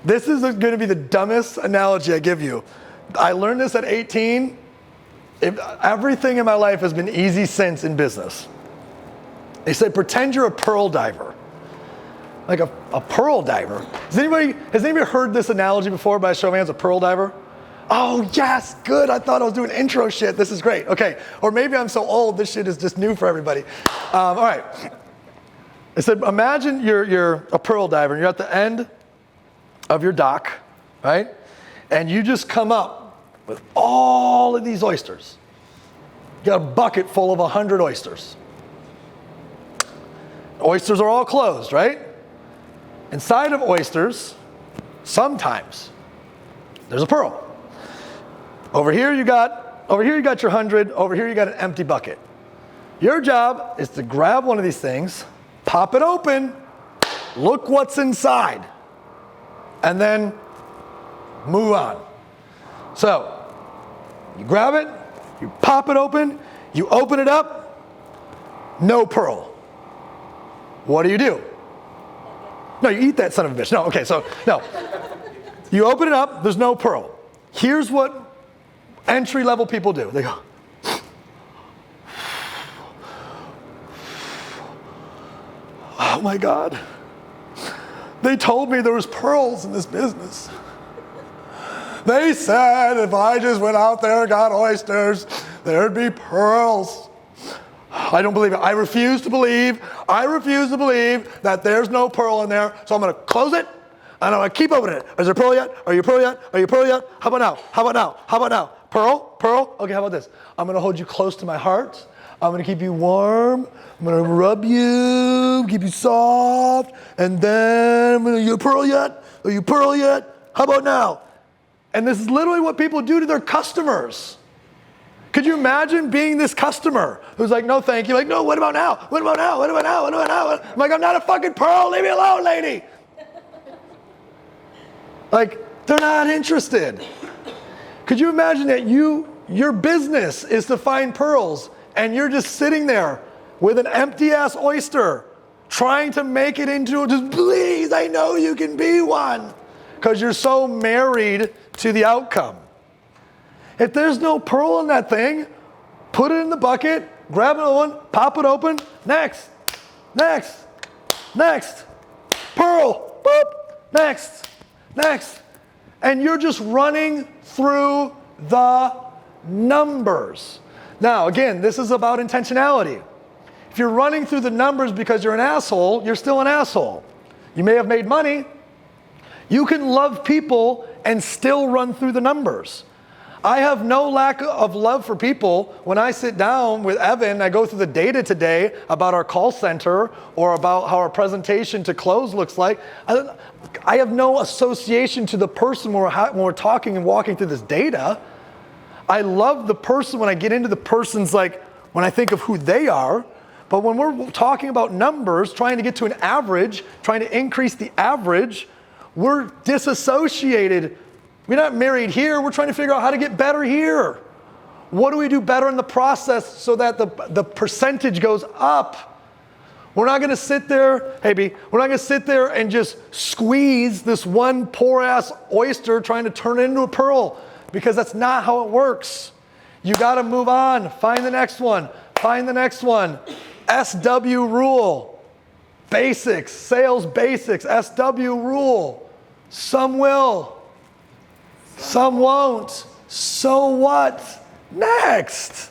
This is going to be the dumbest analogy I give you. I learned this at 18. Everything in my life has been easy since in business. They said, pretend you're a pearl diver. Like a pearl diver. Has anybody heard this analogy before by a show of hands, a pearl diver? Oh, yes, good. I thought I was doing intro shit. This is great. Okay, or maybe I'm so old, this shit is just new for everybody. All right. I said, imagine you're a pearl diver, and you're at the end of your dock, right? And you just come up with all of these oysters. You got a bucket full of 100 oysters. Oysters are all closed, right? Inside of oysters, sometimes, there's a pearl. Over here you got your 100, over here you got an empty bucket. Your job is to grab one of these things, pop it open, look what's inside, and then move on. So, you grab it, you pop it open, you open it up, no pearl. What do? No, you eat that son of a bitch. No, okay, so, no. You open it up, there's no pearl. Here's what entry-level people do. They go, oh my God. They told me there was pearls in this business. They said if I just went out there and got oysters, there'd be pearls. I don't believe it. I refuse to believe that there's no pearl in there, so I'm going to close it, and I'm going to keep opening it. Is there pearl yet? Are you pearl yet? Are you pearl yet? How about now? How about now? How about now? Pearl? Pearl? Okay, how about this? I'm going to hold you close to my heart. I'm going to keep you warm. I'm going to rub you, keep you soft, and then I'm going to, you pearl yet? Are you pearl yet? How about now? And this is literally what people do to their customers. Could you imagine being this customer who's like, no, thank you. Like, no, what about now? What about now? What about now? What about now? I'm like, I'm not a fucking pearl. Leave me alone, lady. Like, they're not interested. Could you imagine that your business is to find pearls, and you're just sitting there with an empty-ass oyster trying to make it into, just please, I know you can be one, because you're so married to the outcome. If there's no pearl in that thing, put it in the bucket, grab another one, pop it open, next, pearl, boop, next. And you're just running through the numbers. Now, again, this is about intentionality. If you're running through the numbers because you're an asshole, you're still an asshole. You may have made money. You can love people and still run through the numbers. I have no lack of love for people. When I sit down with Evan, I go through the data today about our call center or about how our presentation to close looks like. I have no association to the person when we're talking and walking through this data. I love the person when I get into the person's, like, when I think of who they are. But when we're talking about numbers, trying to get to an average, trying to increase the average, we're disassociated. We're not married here. We're trying to figure out how to get better here. What do we do better in the process so that the percentage goes up? We're not going to sit there, hey B, we're not going to sit there and just squeeze this one poor ass oyster trying to turn it into a pearl, because that's not how it works. You got to move on. Find the next one. SW rule. Basics, sales basics, SW rule. Some will. Some won't. So what? Next.